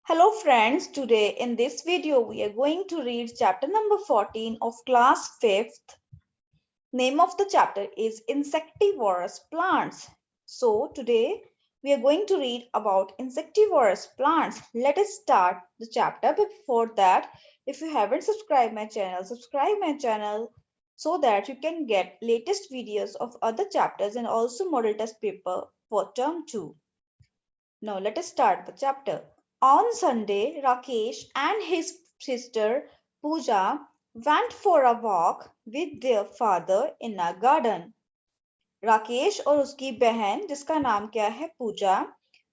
Hello friends, today in this video we are going to read chapter number 14 of class 5th. Name of the chapter is Insectivorous Plants. So today we are going to read about insectivorous plants. Let us start the chapter, but before that, if you haven't subscribed my channel, subscribe my channel so that you can get latest videos of other chapters and also model test paper for term 2. Now let us start the chapter. On Sunday, Rakesh and his sister Pooja went for a walk with their father in a garden. Rakesh और उसकी बहन जिसका नाम क्या है पूजा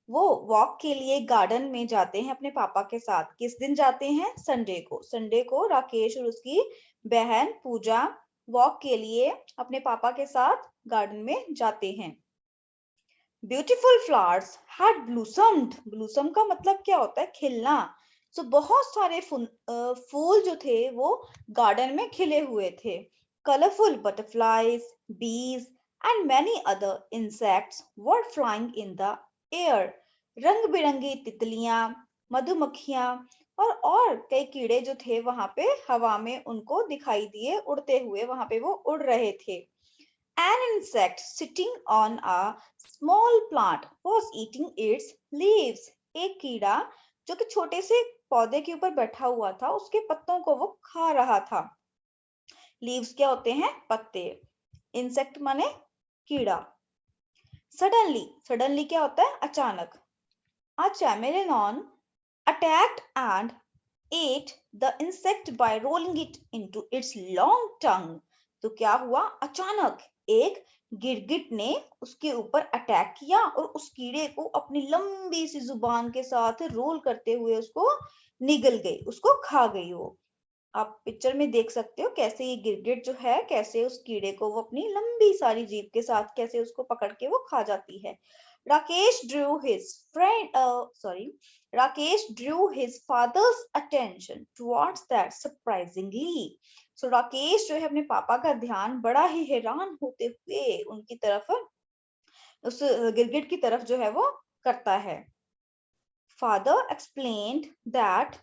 वो walk के लिए गार्डन में जाते हैं अपने पापा के साथ। किस दिन जाते हैं? संडे को राकेश और उसकी बहन पूजा वॉक के लिए अपने पापा के साथ गार्डन में जाते हैं। Beautiful flowers had blossomed. Blossom का मतलब क्या होता है? खिलना। सो बहुत सारे फूल जो थे वो गार्डन में खिले हुए थे। कलरफुल बटरफ्लाईज, बीज and many other insects were flying in the air. रंग बिरंगी तितलियां, मधुमक्खियां और कई कीड़े जो थे वहां पे हवा में उनको दिखाई दिए उड़ते हुए। वहां पे वो उड़ रहे थे। An insect sitting on a small plant was eating its leaves. एक कीड़ा जो कि छोटे से पौधे के ऊपर बैठा हुआ था उसके पत्तों को वो खा रहा था। लीव्स क्या होते हैं? पत्ते। इंसेक्ट माने कीड़ा। सडनली क्या होता है? अचानक। A chameleon attacked and ate the insect by rolling it into its long tongue. तो क्या हुआ? अचानक एक गिरगिट ने उसके ऊपर अटैक किया और उस कीड़े को अपनी लंबी सी जुबान के साथ रोल करते हुए उसको निगल गई, उसको खा गई। वो आप पिक्चर में देख सकते हो कैसे ये गिरगिट जो है कैसे उस कीड़े को वो अपनी लंबी सारी जीभ के साथ कैसे उसको पकड़ के वो खा जाती है। Rakesh drew his friend sorry Rakesh drew his father's attention towards that surprisingly. So Rakesh जो है अपने पापा का ध्यान बड़ा ही हैरान होते हुए उनकी तरफ, उस गिरगिट की तरफ जो है वो करता है। Father explained that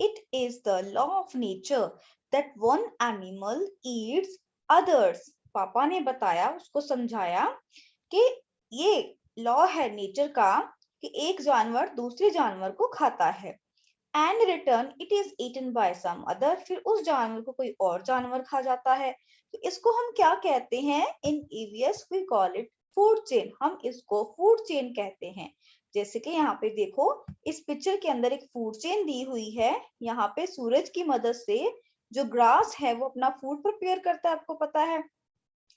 it is the law of nature that one animal eats others. पापा ने बताया, उसको समझाया कि ये लॉ है नेचर का कि एक जानवर दूसरे जानवर को खाता है। And return it is eaten by some other. फिर उस जानवर को कोई और जानवर खा जाता है। तो इसको हम क्या कहते हैं? In EVS we call it food chain. हम इसको फूड चेन कहते हैं। जैसे कि यहाँ पे देखो, इस पिक्चर के अंदर एक फूड चेन दी हुई है। यहाँ पे सूरज की मदद से जो ग्रास है वो अपना फूड प्रिपेयर करता है, आपको पता है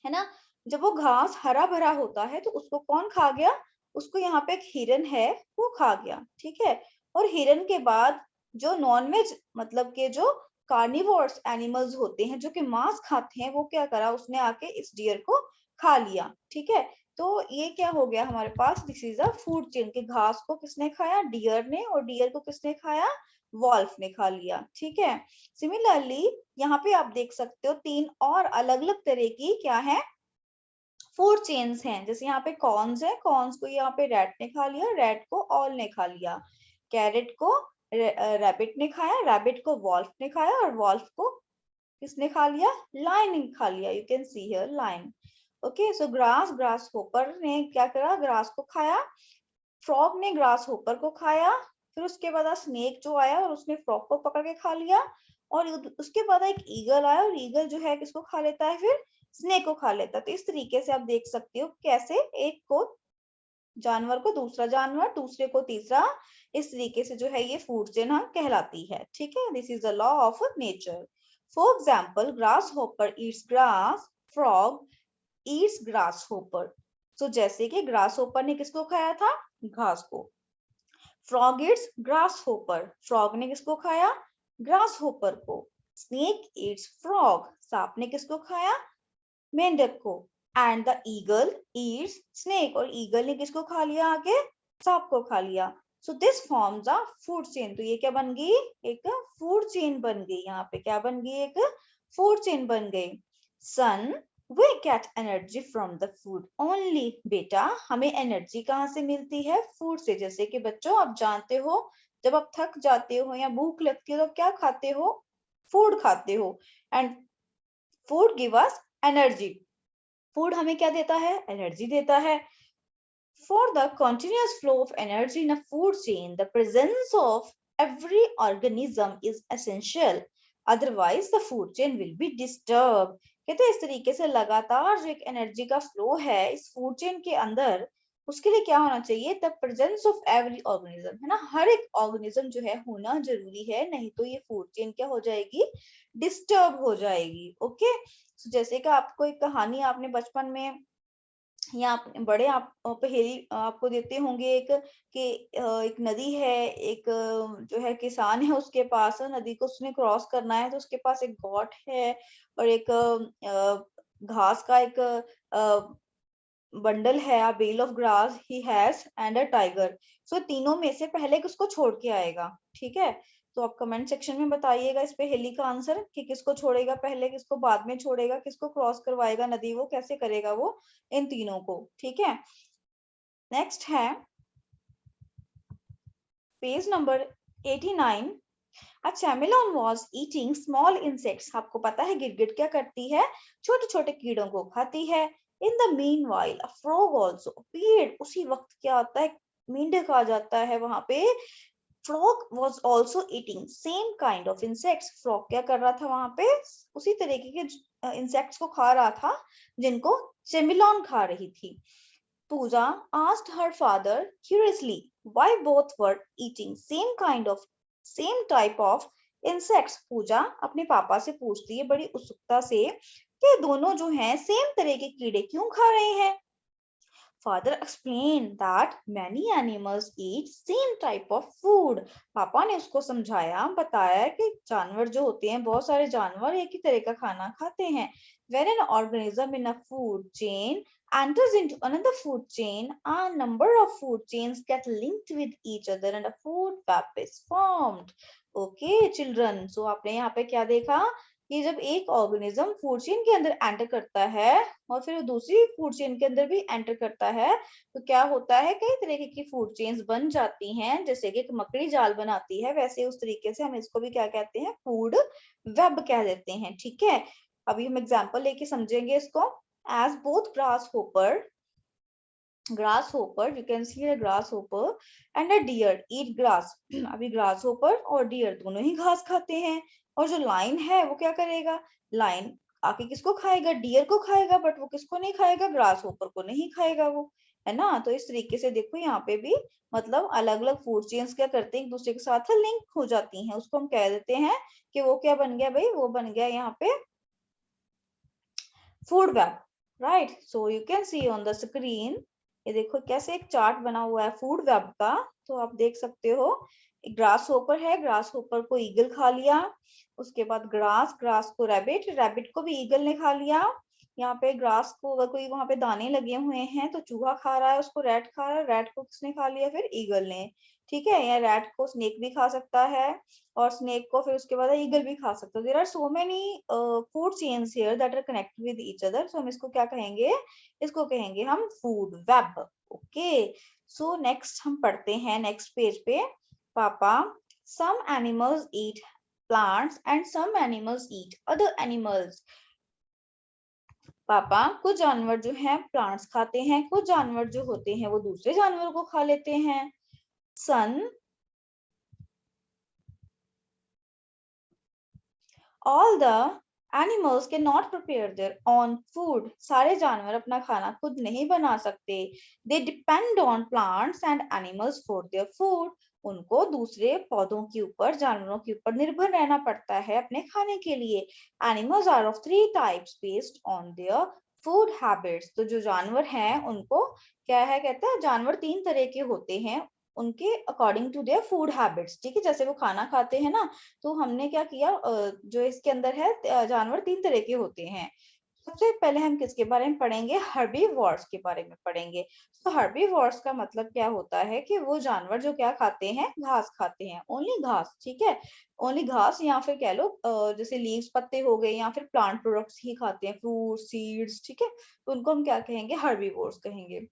ना। जब वो घास हरा भरा होता है तो उसको कौन खा गया? उसको यहाँ पे एक हिरन है वो खा गया, ठीक है। और हिरन के बाद जो नॉनवेज मतलब के जो कार्निवोर्स एनिमल्स होते हैं जो कि मांस खाते हैं, वो क्या करा? उसने आके इस डियर को खा लिया, ठीक है। तो ये क्या हो गया हमारे पास? This is a food chain के घास को किसने खाया? डियर ने। और डियर को किसने खाया? वॉल्फ ने खा लिया, ठीक है। सिमिलरली यहाँ पे आप देख सकते हो तीन और अलग अलग तरह की क्या है? फूड चेन्स हैं। जैसे यहाँ पे कॉर्न्स है, कॉर्न्स को यहाँ पे रैट ने खा लिया, रैट को ऑल ने खा लिया। कैरेट को रैबिट ने खाया, रैबिट को वॉल्फ ने खाया और वॉल्फ को किसने खा लिया? लायन ने खा लिया। You can see here lion. Okay, so grasshopper ने क्या करा? ग्रास को खाया। फ्रॉग ने ग्रास होपर को खाया। फिर उसके बाद स्नेक जो आया और उसने फ्रॉग को पकड़ के खा लिया। और उसके बाद एक ईगल आया और ईगल जो है किसको खा लेता है? फिर स्नेक को खा लेता है। तो इस तरीके से आप देख सकते हो कैसे एक को जानवर को दूसरा जानवर, दूसरे को तीसरा, इस तरीके से जो है ये फूड चेन हम कहलाती है, ठीक है। This is the law of nature. For example, grass hopper Yeats grass, frog Yeats grass hopper. तो जैसे कि ग्रास होपर ने किसको खाया था? घास को। Frog Yeats grass hopper, frog ने किसको खाया? ग्रास होपर को। स्नेक ईट्स फ्रॉग, सांप ने किसको खाया? मेंढक को। And the eagle Yeats snake, और ईगल ने किसको खा लिया? आगे सांप को खा लिया। So this forms a food chain. तो ये क्या बन गई? एक फूड चेन बन गई। यहाँ पे क्या बन गई? एक फूड चेन बन गई। सन We get energy from the food only. बेटा हमें एनर्जी कहाँ से मिलती है? फूड से। जैसे कि बच्चों आप जानते हो जब आप थक जाते हो या भूख लगती है तो क्या खाते हो? फूड खाते हो। And food give us energy. Food हमें क्या देता है? एनर्जी देता है। For the continuous flow of energy in a food chain, the presence of every organism is essential. Otherwise, the food chain will be disturbed. कहते हैं इस तरीके से लगातार जो एक एनर्जी का फ्लो है इस फूड चेन के अंदर, उसके लिए क्या होना चाहिए? The presence of every organism, है ना, हर एक ऑर्गेनिज्म जो है होना जरूरी है, नहीं तो ये फूड चेन क्या हो जाएगी? डिस्टर्ब हो जाएगी। ओके, जैसे कि आपको एक कहानी आपने बचपन में या बड़े आप पहेली आपको देते होंगे एक कि एक नदी है, एक जो है किसान है, उसके पास नदी को उसने क्रॉस करना है तो उसके पास एक गॉट है और एक घास का एक बंडल है, a bale of grass he has and a tiger. सो तीनों में से पहले किसको छोड़ के आएगा? ठीक है, तो आप कमेंट सेक्शन में बताइएगा इस पहेली का आंसर कि किसको छोड़ेगा पहले, किसको बाद में छोड़ेगा, किसको क्रॉस करवाएगा नदी, वो कैसे करेगा वो इन तीनों को। ठीक है, नेक्स्ट है page number 89। A chameleon was eating small insects. आपको पता है गिरगिट क्या करती है? छोटे छोटे कीड़ों को खाती है। In the meanwhile, a frog also appeared. उसी वक्त क्या होता है? मेंढक आ जाता है वहां पे। Frog was also eating same kind of insects. Frog क्या कर रहा था वहां पे? उसी तरीके के इंसेक्ट्स को खा रहा था जिनको चेमिलॉन खा रही थी। Pooja asked her father curiously why both were eating same type of insects. पूजा अपने पापा से पूछती है बड़ी उत्सुकता से कि दोनों जो हैं सेम तरह के कीड़े क्यों खा रहे हैं। Father explained that many animals eat same type of food. पापा ने उसको समझाया, बताया कि जानवर जो होते हैं, बहुत सारे जानवर एक ही तरह का खाना खाते हैं। When an organism in a food chain enters into another food chain, a number of food chains get linked with each other and a food web is formed. Okay, children. So आपने यहाँ पे क्या देखा कि जब एक organism food chain के अंदर एंटर करता है और फिर दूसरी फूड चेन के अंदर भी एंटर करता है तो क्या होता है? कई तरीके की फूड चेन्स बन जाती हैं, जैसे कि एक मकड़ी जाल बनाती है, वैसे उस तरीके से हम इसको भी क्या कहते हैं? फूड वेब कह देते हैं। ठीक है, अभी हम एग्जांपल लेके समझेंगे इसको। As both grasshopper, you can see a grasshopper and a deer eat grass. अभी grasshopper और deer दोनों ही घास खाते हैं और जो lion है वो क्या करेगा? lion आके किसको खाएगा? डियर को खाएगा, बट वो किसको नहीं खाएगा? grasshopper को नहीं खाएगा वो, है ना। तो इस तरीके से देखो यहाँ पे भी मतलब अलग अलग फूड चेन्स क्या करते हैं? एक दूसरे के साथ लिंक हो जाती हैं, उसको हम कह देते हैं कि वो क्या बन गया भाई? वो बन गया यहाँ पे food web, right. So you can C on the screen, ये देखो कैसे एक चार्ट बना हुआ है फूड वेब का। तो आप देख सकते हो ग्रास होपर है, ग्रास होपर को ईगल खा लिया, उसके बाद ग्रास को रैबिट, रैबिट को भी ईगल ने खा लिया। यहाँ पे ग्रास को अगर कोई वहां पे दाने लगे हुए हैं तो चूहा खा रहा है उसको, रैट खा रहा है, रैट को किसने खा लिया? फिर ईगल ने। ठीक है, या रैट को स्नेक भी खा सकता है और स्नेक को फिर उसके बाद ईगल भी खा सकता है। There are so many food chains here that are connected with each other, so हम इसको क्या कहेंगे? इसको कहेंगे हम food web. Okay, so next हम पढ़ते हैं नेक्स्ट पेज पे। पापा, some animals eat plants and some animals eat other animals. पापा, कुछ जानवर जो हैं प्लांट्स खाते हैं, कुछ जानवर जो होते हैं वो दूसरे जानवरों को खा लेते हैं। सन, all the animals cannot prepare their own food. सारे जानवर अपना खाना खुद नहीं बना सकते। They depend on plants and animals for their food. उनको दूसरे पौधों के ऊपर, जानवरों के ऊपर निर्भर रहना पड़ता है अपने खाने के लिए। Animals are of three types based on their food habits. तो जो जानवर हैं उनको क्या है कहते हैं? जानवर तीन तरह के होते हैं उनके according to their food habits. ठीक है, जैसे वो खाना खाते हैं ना, तो हमने क्या किया जो इसके अंदर है जानवर तीन तरह के होते हैं। सबसे पहले हम किसके बारे में पढ़ेंगे, हर्बीवोर्स के बारे में पढ़ेंगे। तो हर्बीवोर्स का मतलब क्या होता है कि वो जानवर जो क्या खाते हैं, घास खाते हैं, ओनली घास, ठीक है, ओनली घास, या फिर कह लो जैसे लीव्स पत्ते हो गए, या फिर प्लांट प्रोडक्ट्स ही खाते हैं, फ्रूट सीड्स, ठीक है, तो उनको हम क्या कहेंगे, हर्बीवोर्स कहेंगे।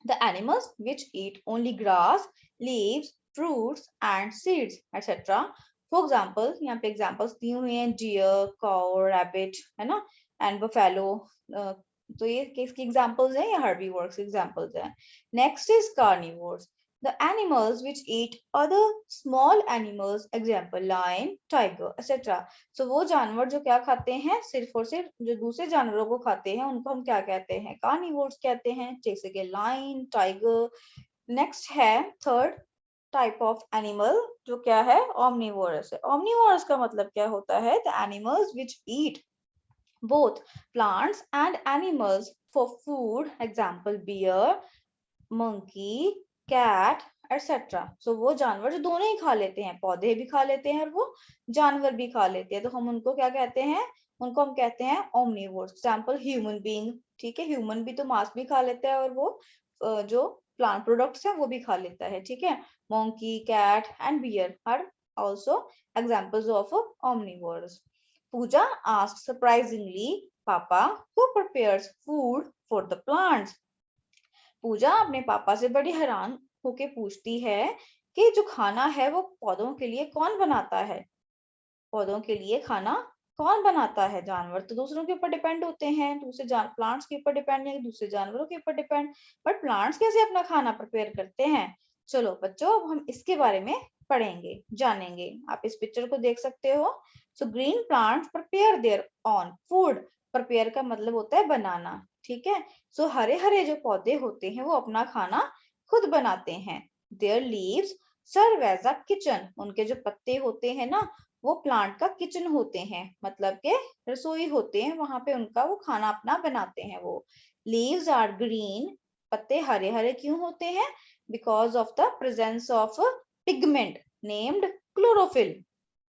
The animals which eat only grass, leaves, fruits and seeds, etc. For example, यहाँ पे examples दी हुई हैं, deer, cow, rabbit, है ना, and buffalo. तो ये किसकी examples हैं, या herbivores की examples हैं। Next is carnivores. The animals which eat other small animals, example lion, tiger, etc. So वो जानवर जो क्या खाते हैं, सिर्फ और सिर्फ जो दूसरे जानवरों को खाते हैं, उनको हम क्या कहते हैं, कार्निवोर्स कहते हैं, जैसे कि लाइन, टाइगर। नेक्स्ट है थर्ड टाइप ऑफ एनिमल, जो क्या है, ओमनीवोरस है। ओमनीवोरस का मतलब क्या होता है, the animals which eat both plants and animals for food, example bear, monkey, cat, etc. So वो जानवर जो दोनों ही खा लेते हैं, पौधे भी खा लेते हैं और वो जानवर भी खा लेते हैं, तो हम उनको क्या कहते हैं, उनको हम कहते हैं omnivores. एग्जाम्पल ह्यूमन बीइंग, ठीक है, ह्यूमन भी तो मांस भी खा लेता है और वो जो प्लांट प्रोडक्ट्स है वो भी खा लेता है, ठीक है। monkey, cat and bear are also examples of omnivores. Pooja asks surprisingly, Papa, who prepares food for the plants? पूजा अपने पापा से बड़ी हैरान होके पूछती है कि जो खाना है वो पौधों के लिए कौन बनाता है। पौधों के लिए खाना कौन बनाता है, जानवर तो दूसरों के ऊपर डिपेंड होते हैं, दूसरे प्लांट्स के ऊपर डिपेंड नहीं, दूसरे जानवरों के ऊपर डिपेंड, बट प्लांट्स कैसे अपना खाना प्रिपेयर करते हैं। चलो बच्चों, अब हम इसके बारे में पढ़ेंगे, जानेंगे। आप इस पिक्चर को देख सकते हो। So green plants prepare their on food. Prepare का मतलब होता है बनाना, ठीक है। सो हरे हरे जो पौधे होते हैं वो अपना खाना खुद बनाते हैं। Their leaves serve as a kitchen. उनके जो पत्ते होते हैं ना, वो प्लांट का किचन होते हैं, मतलब के रसोई होते हैं, वहां पे उनका वो खाना अपना बनाते हैं वो। Leaves are green. पत्ते हरे हरे क्यों होते हैं, because of the presence of pigment named chlorophyll.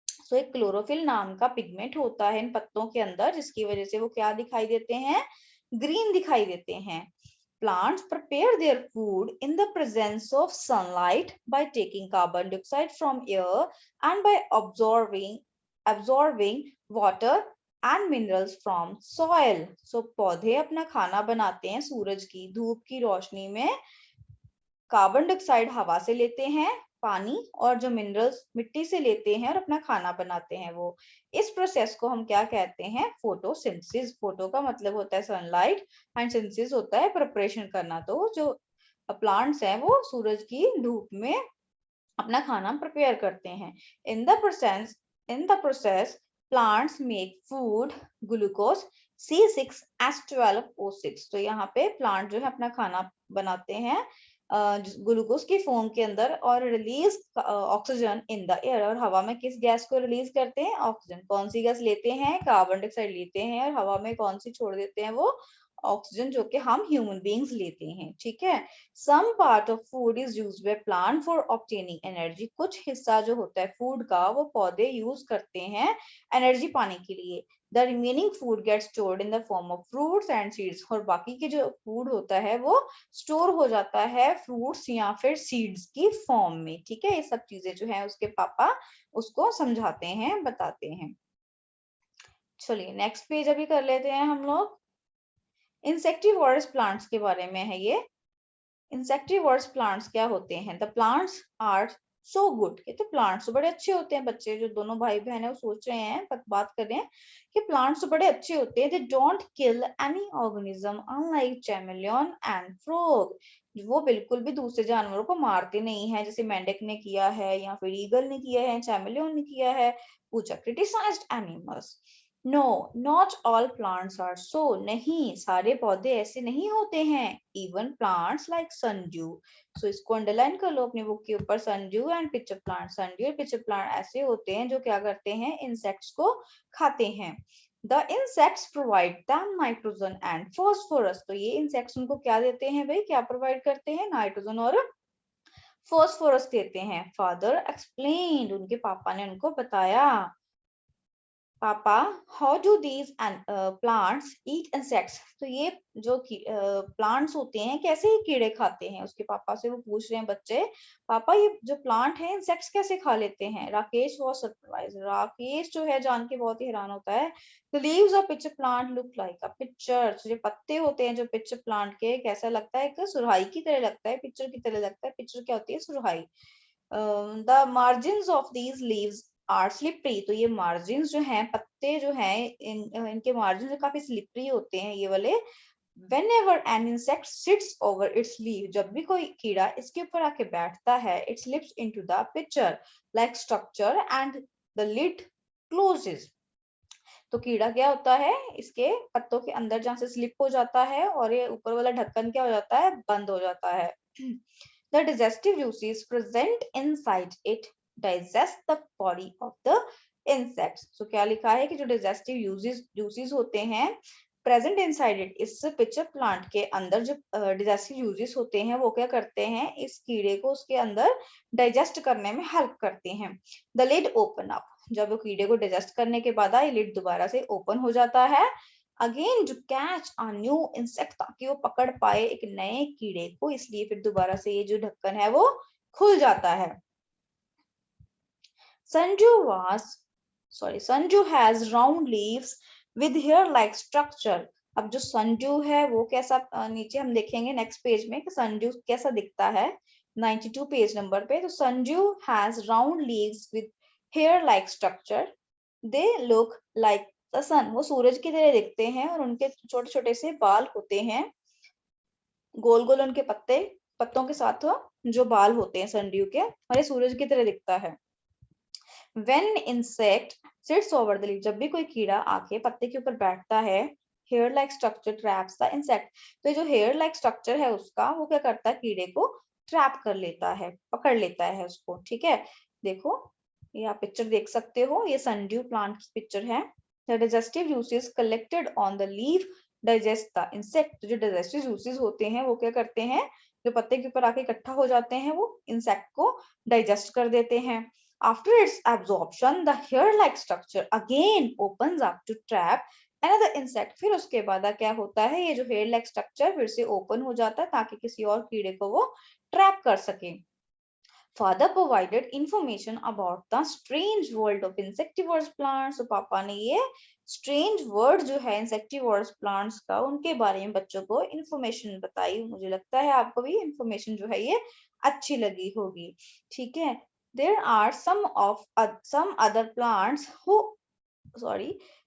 So एक क्लोरोफिल नाम का पिगमेंट होता है इन पत्तों के अंदर, जिसकी वजह से वो क्या दिखाई देते हैं, ग्रीन दिखाई देते हैं। Plants prepare their food in the presence of sunlight by taking carbon dioxide from air and by absorbing water and minerals from soil. So पौधे अपना खाना बनाते हैं सूरज की धूप की रोशनी में, कार्बन डाइऑक्साइड हवा से लेते हैं, पानी और जो मिनरल्स मिट्टी से लेते हैं और अपना खाना बनाते हैं वो। इस प्रोसेस को हम क्या कहते हैं, फोटोसिंथेसिस। फोटो का मतलब होता है सनलाइट एंड सिंथेसिस होता है प्रिपरेशन करना। तो जो प्लांट्स हैं वो सूरज की धूप में अपना खाना प्रिपेयर करते हैं। In the process plants make food glucose C6H12O6। तो यहाँ पे प्लांट जो है अपना खाना बनाते हैं ग्लूकोज की फॉर्म के अंदर, और release oxygen in the air. और हवा में किस गैस को रिलीज करते हैं, ऑक्सीजन। कौन सी गैस लेते हैं, कार्बन डाइऑक्साइड लेते हैं, और हवा में कौन सी छोड़ देते हैं, वो ऑक्सीजन, जो कि हम ह्यूमन बींग्स लेते हैं, ठीक है। Some part of food is used by plant for obtaining energy. कुछ हिस्सा जो होता है फूड का वो पौधे यूज करते हैं एनर्जी पाने के लिए। The remaining food gets stored in the form of fruits and seeds. और बाकी के जो फूड होता है वो स्टोर हो जाता है फ्रूट्स या फिर सीड्स की फॉर्म में, ठीक है। ये सब चीजें जो है उसके पापा उसको समझाते हैं, बताते हैं। चलिए नेक्स्ट पेज अभी कर लेते हैं हम लोग। इंसेक्टिवोरस प्लांट्स के बारे में है ये। इंसेक्टिवोरस प्लांट्स क्या होते हैं, the plants are so good. ये तो प्लांट्स तो बड़े अच्छे होते हैं, बच्चे जो दोनों भाई बहन है वो सोच रहे हैं, बात कर रहे हैं कि प्लांट्स तो बड़े अच्छे होते हैं। They don't kill any organism unlike chameleon and frog. वो बिल्कुल भी दूसरे जानवरों को मारते नहीं है, जैसे मेंढक ने किया है या फिर ईगल ने किया है, चैमेलियन ने किया है। पूछा criticized animals. No not all plants are so. नहीं, सारे पौधे ऐसे नहीं होते हैं। Even plants like sundew. So इसको अंडरलाइन कर लो अपनी बुक के ऊपर, sundew and pitcher plant. Sundew और पिचर प्लांट ऐसे होते हैं जो क्या करते हैं, इंसेक्ट्स को खाते हैं। The insects provide them nitrogen and phosphorus. तो ये इंसेक्ट्स उनको क्या देते हैं भाई, क्या प्रोवाइड करते हैं, नाइट्रोजन और फॉस्फोरस देते हैं। फादर एक्सप्लेन्ड, उनके पापा ने उनको बताया। पापा, how do these plants eat insects? तो ये जो प्लांट्स होते हैं कैसे ये कीड़े खाते हैं? उसके पापा से वो पूछ रहे हैं बच्चे, पापा ये जो प्लांट है इंसेक्ट्स कैसे खा लेते हैं? Rakesh was surprise. राकेश जो है जान के बहुत ही हैरान होता है। The leaves of pitcher plant look like a picture. जो पत्ते होते हैं जो पिचर प्लांट के, कैसा लगता है? एक सुरहाई की तरह लगता है, पिक्चर की तरह लगता है। पिक्चर क्या होती है? सुरहाई। The margin of these leaves are slippery. तो ये मार्जिन जो हैं, पत्ते जो हैं, इनके मार्जिन जो काफी स्लिपरी होते हैं ये वाले। Whenever an insect sits over its leaf, जब भी कोई कीड़ा इसके ऊपर आके बैठता है, it slips into the pitcher like structure and the lid closes. तो कीड़ा क्या होता है? इसके पत्तों के अंदर जहां से स्लिप हो जाता है और ये ऊपर वाला ढक्कन क्या हो जाता है? बंद हो जाता है। The digestive juices present inside it digest the body of the insects. So क्या लिखा है कि जो digestive juices होते हैं प्रेजेंट इनसाइड इट, इस पिक्चर प्लांट के अंदर जो डाइजेस्टिव यूजेस होते हैं वो क्या करते हैं? इस कीड़े को उसके अंदर डाइजेस्ट करने में हेल्प करते हैं। The lid open up. जब वो कीड़े को डाइजेस्ट करने के बाद ये लिड दोबारा से ओपन हो जाता है again to catch a new insect, ताकि वो पकड़ पाए एक नए कीड़े को, इसलिए फिर दोबारा से ये जो ढक्कन है वो खुल जाता है। Sanju has round leaves with hair-like structure. अब जो संजू है वो कैसा, नीचे हम देखेंगे नेक्स्ट पेज में कि संजू कैसा दिखता है 92 पेज नंबर पे। तो Sanju has round leaves with hair-like structure. They look like the sun. वो सूरज की तरह दिखते हैं और उनके छोटे छोटे से बाल होते हैं, गोल गोल उनके पत्तों के साथ जो बाल होते हैं संजू के, और ये सूरज की तरह दिखता है। When insect sits over the leaf, जब भी कोई कीड़ा आके पत्ते के ऊपर बैठता है, hair like structure traps the insect. तो ये जो hair like structure है उसका, वो क्या करता है? कीड़े को ट्रैप कर लेता है, पकड़ लेता है उसको। ठीक है, देखो ये आप पिक्चर देख सकते हो, ये सनड्यू प्लांट की पिक्चर है। The digestive juices collected on the leaf digest the insect. तो जो digestive juices होते हैं वो क्या करते हैं? जो पत्ते के ऊपर आके इकट्ठा हो जाते हैं वो इंसेक्ट को डाइजेस्ट कर देते हैं। After its absorption, the hair-like structure again opens up to trap another insect. फिर उसके बाद क्या होता है? ये जो hair-like structure फिर से ओपन हो जाता है ताकि किसी और कीड़े को वो ट्रैप कर सके। Father provided information about the strange world of insectivorous plants. तो पापा ने ये strange word जो है insectivorous plants का, उनके बारे में बच्चों को information बताई। मुझे लगता है आपको भी information जो है ये अच्छी लगी होगी। ठीक है, there are some other plants who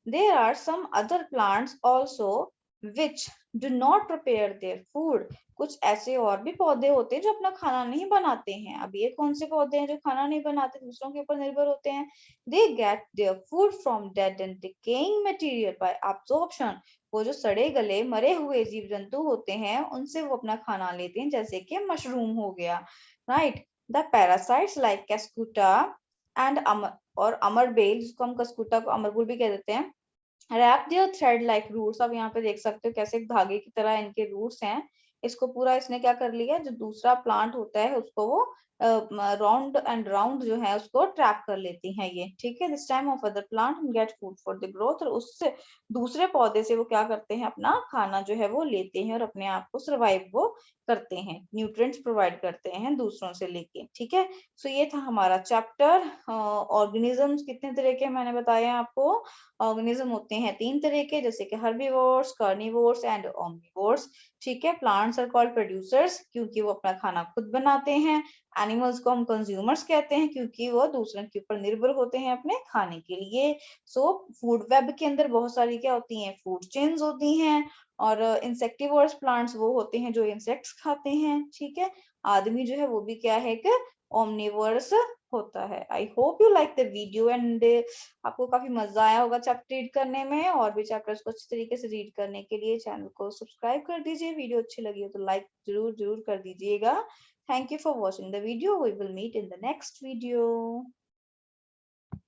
there are some other plants also which do not prepare their food. कुछ ऐसे और भी पौधे होते हैं जो अपना खाना नहीं बनाते हैं। अब ये कौन से पौधे हैं जो खाना नहीं बनाते, दूसरों के ऊपर निर्भर होते हैं? They get their food from dead and decaying material by absorption. वो जो सड़े गले मरे हुए जीव जंतु होते हैं उनसे वो अपना खाना लेते हैं, जैसे कि मशरूम हो गया। Right, the parasites like cuscuta and और अमरबेल, जिसको हम कस्कुटा को अमरबुल भी कह देते हैं, wrap their thread like roots. अब यहाँ पे देख सकते हो कैसे धागे की तरह इनके रूट्स हैं। इसको पूरा इसने क्या कर लिया, जो दूसरा प्लांट होता है उसको वो राउंड एंड राउंड जो है उसको ट्रैप कर लेती हैं ये। ठीक है, this time of other plant get food for the growth. और उससे दूसरे पौधे से वो क्या करते हैं? अपना खाना जो है वो लेते हैं और अपने आप को सर्वाइव वो करते हैं, न्यूट्रिएंट्स प्रोवाइड करते हैं दूसरों से लेके। ठीक है, सो ये था हमारा चैप्टर ऑर्गेनिजम्स। कितने तरह के मैंने बताया आपको? ऑर्गेनिज्म होते हैं 3 तरह के, जैसे कि हर्बीवोर्स, कार्निवोर्स एंड ओमनिवोर्स। ठीक है, प्लांट्स आर कॉल्ड प्रोड्यूसर्स क्योंकि वो अपना खाना खुद बनाते हैं। एनिमल्स को हम कंज्यूमर्स कहते हैं क्योंकि वो दूसरों के ऊपर निर्भर होते हैं अपने खाने के लिए। सो फूड वेब के अंदर बहुत सारी क्या होती हैं? फूड चेन्स होती हैं। और इंसेक्टिवोर्स प्लांट्स वो होते हैं जो इंसेक्ट्स खाते हैं। ठीक है, आदमी जो है वो भी क्या है कि ओमनिवोरस होता है। I hope you like the video and आपको काफी मजा आया होगा चैप्टर रीड करने में। और भी चैप्टर्स को अच्छी तरीके से रीड करने के लिए चैनल को सब्सक्राइब कर दीजिए। वीडियो अच्छी लगी हो तो लाइक जरूर जरूर कर दीजिएगा। Thank you for watching the video. We will meet in the next video.